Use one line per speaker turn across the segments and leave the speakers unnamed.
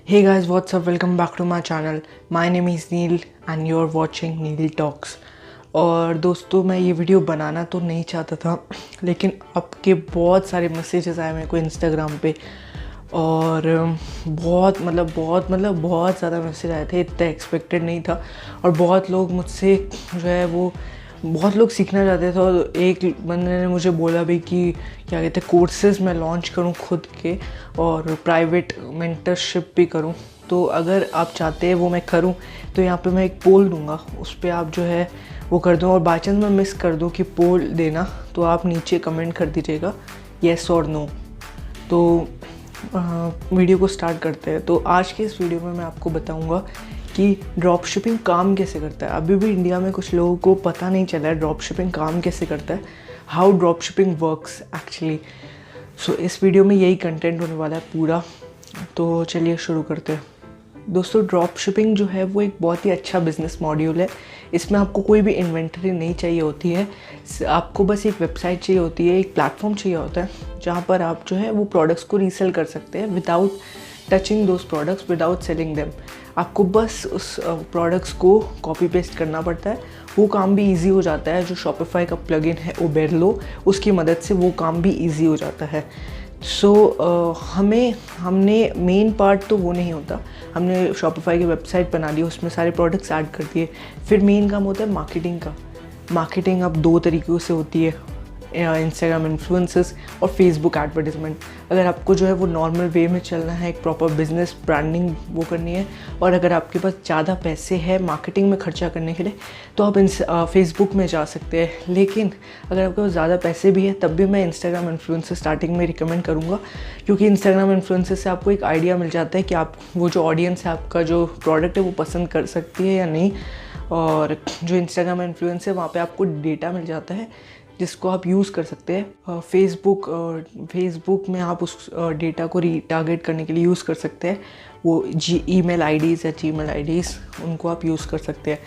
Hey guys, what's up? Welcome back to my channel. My name is Neil and you're watching Neil Talks. और दोस्तों, मैं ये video बनाना तो नहीं चाहता था, लेकिन आपके बहुत सारे मैसेजेस आए मेरे को इंस्टाग्राम पे और बहुत ज़्यादा मैसेज आए थे। इतना एक्सपेक्टेड नहीं था और बहुत लोग मुझसे जो है वो बहुत लोग सीखना चाहते थे। और एक बंदे ने मुझे बोला भी कि क्या कहते हैं कोर्सेज़ मैं लॉन्च करूं खुद के और प्राइवेट मेंटरशिप भी करूं। तो अगर आप चाहते हैं वो मैं करूं तो यहाँ पे मैं एक पोल दूंगा, उस पर आप जो है वो कर दो। और बाई चांस मैं मिस कर दूं कि पोल देना, तो आप नीचे कमेंट कर दीजिएगा येस और नो। तो वीडियो को स्टार्ट करते हैं। तो आज के इस वीडियो में मैं आपको बताऊंगा कि ड्रॉप शिपिंग काम कैसे करता है। अभी भी इंडिया में कुछ लोगों को पता नहीं चला है ड्रॉप शिपिंग काम कैसे करता है, how drop shipping works actually. So इस वीडियो में यही कंटेंट होने वाला है पूरा। तो चलिए शुरू करते हैं। दोस्तों, ड्रॉप शिपिंग जो है वो एक बहुत ही अच्छा बिजनेस मॉड्यूल है। इसमें आपको कोई भी इन्वेंटरी नहीं चाहिए होती है, आपको बस एक वेबसाइट चाहिए होती है, एक प्लेटफॉर्म चाहिए होता है जहाँ पर आप जो है वो प्रोडक्ट्स को रीसेल कर सकते हैं without touching those products, without selling them. आपको बस उस प्रोडक्ट्स को कॉपी पेस्ट करना पड़ता है। वो काम भी इजी हो जाता है। जो शॉपिफाई का प्लगइन है ओबेरलो, उसकी मदद से वो काम भी इजी हो जाता है। हमने मेन पार्ट तो वो नहीं होता, हमने शॉपिफाई की वेबसाइट बना ली, उसमें सारे प्रोडक्ट्स ऐड कर दिए। फिर मेन काम होता है मार्केटिंग का। मार्केटिंग अब दो तरीक़ों से होती है, इंस्टाग्राम इन्फ्लुएंसर्स और फेसबुक एडवर्टीजमेंट। अगर आपको जो है वो नॉर्मल वे में चलना है, एक प्रॉपर बिजनेस ब्रांडिंग वो करनी है, और अगर आपके पास ज़्यादा पैसे हैं मार्केटिंग में खर्चा करने के लिए, तो आप फेसबुक में जा सकते हैं। लेकिन अगर आपके पास ज़्यादा पैसे भी हैं तब भी मैं इंस्टाग्राम इन्फ्लुएंसर स्टार्टिंग में रिकमेंड करूँगा, क्योंकि इंस्टाग्राम इन्फ्लुएंसर से आपको एक आइडिया मिल जाता है कि आप वो जो ऑडियंस है आपका जो प्रोडक्ट है वो पसंद कर सकती है या नहीं। और जो इंस्टाग्राम इन्फ्लुएंसर है वहाँ पर आपको डेटा मिल जाता है जिसको आप यूज़ कर सकते हैं। फेसबुक में आप उस डेटा को रीटारगेट करने के लिए यूज़ कर सकते हैं। वो ईमेल आईडीज़ या जीमेल आईडीज़ उनको आप यूज़ कर सकते हैं।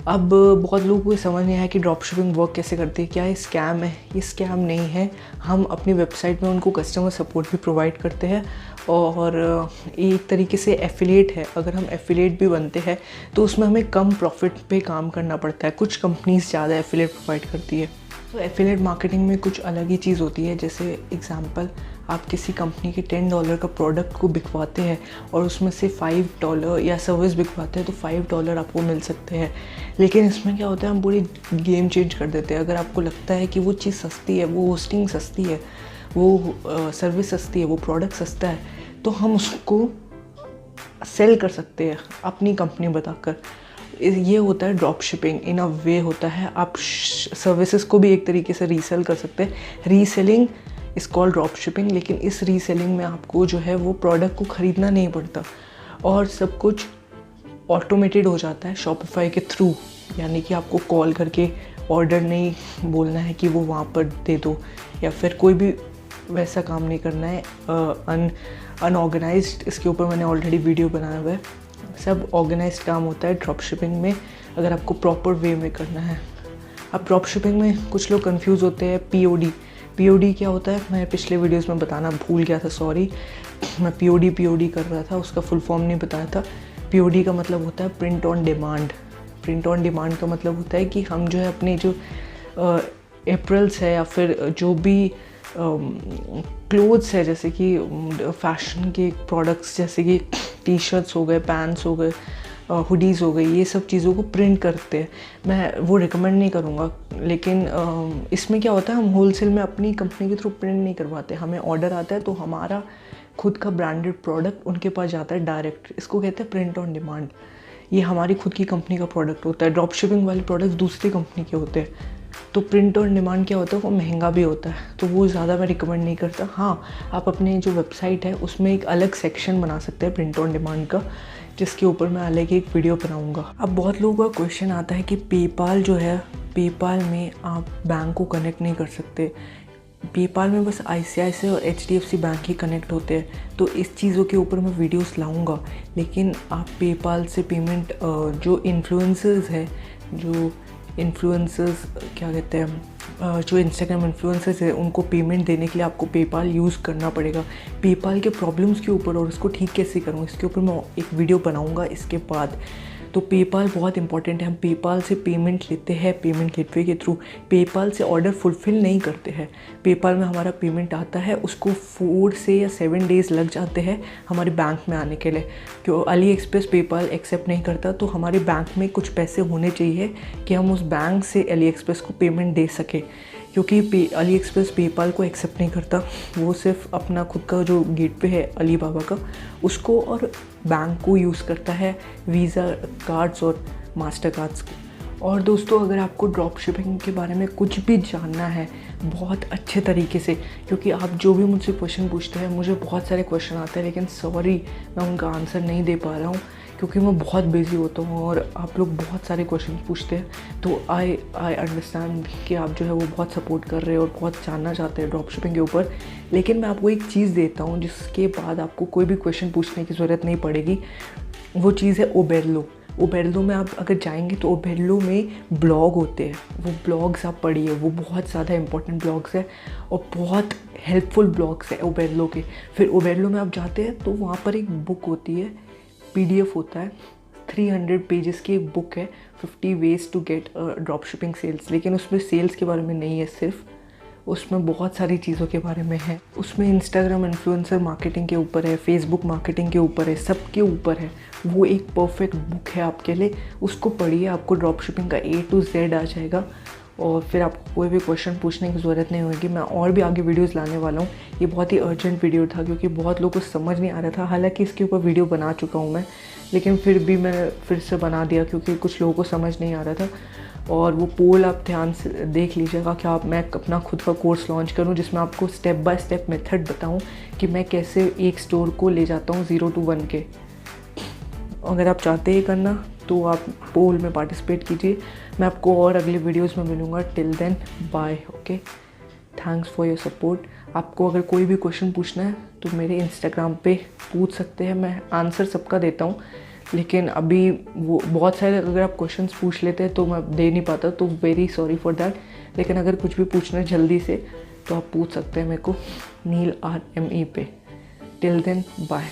अब बहुत लोगों को समझ नहीं आया कि ड्रॉप शिपिंग वर्क कैसे करती है। क्या ये स्कैम है? ये स्कैम नहीं है। हम अपनी वेबसाइट में उनको कस्टमर सपोर्ट भी प्रोवाइड करते हैं और एक तरीके से एफिलिएट है। अगर हम एफिलिएट भी बनते हैं तो उसमें हमें कम प्रॉफिट पे काम करना पड़ता है। कुछ कंपनीज ज़्यादा एफिलिएट प्रोवाइड करती है। तो एफिलिएट मार्केटिंग में कुछ अलग ही चीज़ होती है। जैसे एग्जांपल, आप किसी कंपनी के $10 का प्रोडक्ट को बिकवाते हैं और उसमें से $5 या सर्विस बिकवाते हैं तो $5 आपको मिल सकते हैं। लेकिन इसमें क्या होता है, हम पूरी गेम चेंज कर देते हैं। अगर आपको लगता है कि वो चीज़ सस्ती है, वो होस्टिंग सस्ती है, वो सर्विस सस्ती है, वो प्रोडक्ट सस्ता है, तो हम उसको सेल कर सकते हैं अपनी कंपनी बताकर। ये होता है ड्रॉप शिपिंग इन अ वे होता है। आप सर्विसेज को भी एक तरीके से रीसेल कर सकते हैं। Reselling is called drop shipping. लेकिन इस रीसेलिंग में आपको जो है वो प्रोडक्ट को ख़रीदना नहीं पड़ता और सब कुछ ऑटोमेटेड हो जाता है शॉपिफाई के थ्रू। यानी कि आपको कॉल करके ऑर्डर नहीं बोलना है कि वो वहाँ पर दे दो, या फिर कोई भी वैसा काम नहीं करना है अनऑर्गेनाइज्ड। इसके ऊपर मैंने ऑलरेडी वीडियो बनाया हुआ है। सब ऑर्गेनाइज्ड काम होता है ड्रॉप शिपिंग में, अगर आपको प्रॉपर वे में करना है। अब ड्रॉप शिपिंग में कुछ लोग कंफ्यूज होते हैं। पीओडी क्या होता है, मैं पिछले वीडियोस में बताना भूल गया था, सॉरी। मैं पीओडी कर रहा था, उसका फुल फॉर्म नहीं बताया था। पीओडी का मतलब होता है print on demand. Print on demand का मतलब होता है कि हम जो है अपने जो अप्रैल्स है या फिर जो भी क्लोथ्स है, जैसे कि फैशन के प्रोडक्ट्स जैसे कि टी शर्ट्स हो गए, पैंट्स हो गए, हुडीज़ हो गई, ये सब चीज़ों को प्रिंट करते हैं। मैं वो रिकमेंड नहीं करूँगा, लेकिन इसमें क्या होता है, हम होलसेल में अपनी कंपनी के थ्रू प्रिंट नहीं करवाते। हमें ऑर्डर आता है तो हमारा खुद का ब्रांडेड प्रोडक्ट उनके पास जाता है डायरेक्ट। इसको कहते हैं प्रिंट ऑन डिमांड। ये हमारी खुद की कंपनी का प्रोडक्ट होता है। ड्रॉप शिपिंग वाले प्रोडक्ट्स दूसरी कंपनी के होते हैं। तो प्रिंट ऑन डिमांड क्या होता है, वो महंगा भी होता है, तो वो ज़्यादा मैं रिकमेंड नहीं करता। हाँ, आप अपने जो वेबसाइट है उसमें एक अलग सेक्शन बना सकते हैं प्रिंट ऑन डिमांड का, जिसके ऊपर मैं अलग एक वीडियो बनाऊंगा। अब बहुत लोगों का क्वेश्चन आता है कि पेपाल जो है, पेपाल में आप बैंक को कनेक्ट नहीं कर सकते। पेपाल में बस ICICI और HDFC बैंक ही कनेक्ट होते हैं। तो इस चीज़ों के ऊपर मैं वीडियोस लाऊंगा। लेकिन आप पेपाल से पेमेंट जो इन्फ्लुएंसर्स है, जो इन्फ्लुएंसर्स क्या कहते हैं, जो इंस्टाग्राम इन्फ्लुएंसर्स है उनको पेमेंट देने के लिए आपको पेपाल यूज़ करना पड़ेगा। पेपाल के प्रॉब्लम्स के ऊपर और उसको ठीक कैसे करूँ इसके ऊपर मैं एक वीडियो बनाऊँगा इसके बाद। तो पेपाल बहुत इंपॉर्टेंट है। हम पेपाल से पेमेंट लेते हैं पेमेंट गेटवे के थ्रू। पेपाल से ऑर्डर फुलफ़िल नहीं करते हैं। पेपाल में हमारा पेमेंट आता है, उसको 4 से या 7 डेज़ लग जाते हैं हमारे बैंक में आने के लिए। क्यों अली एक्सप्रेस पेपाल एक्सेप्ट नहीं करता, तो हमारे बैंक में कुछ पैसे होने चाहिए कि हम उस बैंक से अली एक्सप्रेस को पेमेंट दे सकें। क्योंकि अली एक्सप्रेस पेपाल को एक्सेप्ट नहीं करता, वो सिर्फ अपना खुद का जो गेटवे है अली बाबा का उसको और बैंक को यूज़ करता है, वीज़ा कार्ड्स और मास्टर कार्ड्स को। और दोस्तों, अगर आपको ड्रॉप शिपिंग के बारे में कुछ भी जानना है बहुत अच्छे तरीके से, क्योंकि आप जो भी मुझसे क्वेश्चन पूछते हैं, मुझे बहुत सारे क्वेश्चन आते हैं लेकिन सॉरी मैं उनका आंसर नहीं दे पा रहा हूँ क्योंकि मैं बहुत बिजी होता हूँ और आप लोग बहुत सारे क्वेश्चन पूछते हैं। तो आई अंडरस्टैंड कि आप जो है वो बहुत सपोर्ट कर रहे हैं और बहुत जानना चाहते हैं ड्रॉप शिपिंग के ऊपर। लेकिन मैं आपको एक चीज़ देता हूँ जिसके बाद आपको कोई भी क्वेश्चन पूछने की ज़रूरत नहीं पड़ेगी। वो चीज़ है ओबेरलो। ओबेरलो में आप अगर जाएंगे तो ओबेरलो में ब्लॉग होते हैं, वो ब्लॉग्स आप पढ़िए, वो बहुत ज़्यादा इंपॉर्टेंट ब्लॉग्स है और बहुत हेल्पफुल ब्लॉग्स है ओबेरलो के। फिर ओबेरलो में आप जाते हैं तो वहाँ पर एक बुक होती है, PDF होता है, 300 पेजेस की एक बुक है, 50 ways to get drop shipping sales. लेकिन उसमें सेल्स के बारे में नहीं है, सिर्फ उसमें बहुत सारी चीज़ों के बारे में है। उसमें इंस्टाग्राम इन्फ्लुएंसर मार्केटिंग के ऊपर है, फेसबुक मार्केटिंग के ऊपर है, सब के ऊपर है। वो एक परफेक्ट बुक है आपके लिए, उसको पढ़िए, आपको ड्रॉप शिपिंग का A to Z आ जाएगा और फिर आपको कोई भी क्वेश्चन पूछने की ज़रूरत नहीं होगी। मैं और भी आगे वीडियोस लाने वाला हूँ। ये बहुत ही अर्जेंट वीडियो था क्योंकि बहुत लोगों को समझ नहीं आ रहा था। हालांकि इसके ऊपर वीडियो बना चुका हूँ मैं, लेकिन फिर भी मैं फिर से बना दिया क्योंकि कुछ लोगों को समझ नहीं आ रहा था। और वो पोल आप ध्यान से देख लीजिएगा कि मैं अपना खुद का कोर्स लॉन्च करूं जिसमें आपको स्टेप बाय स्टेप मेथड बताऊं कि मैं कैसे एक स्टोर को ले जाता हूं 0 to 1 के। अगर आप चाहते हैं करना तो आप पोल में पार्टिसिपेट कीजिए। मैं आपको और अगले वीडियोस में मिलूँगा। Till then bye. Okay, thanks for your support. आपको अगर कोई भी क्वेश्चन पूछना है तो मेरे इंस्टाग्राम पे पूछ सकते हैं, मैं आंसर सबका देता हूँ। लेकिन अभी वो बहुत सारे अगर आप क्वेश्चंस पूछ लेते हैं तो मैं दे नहीं पाता, तो वेरी सॉरी फॉर दैट। लेकिन अगर कुछ भी पूछना है जल्दी से तो आप पूछ सकते हैं मेरे को नील RME पे। Till then bye.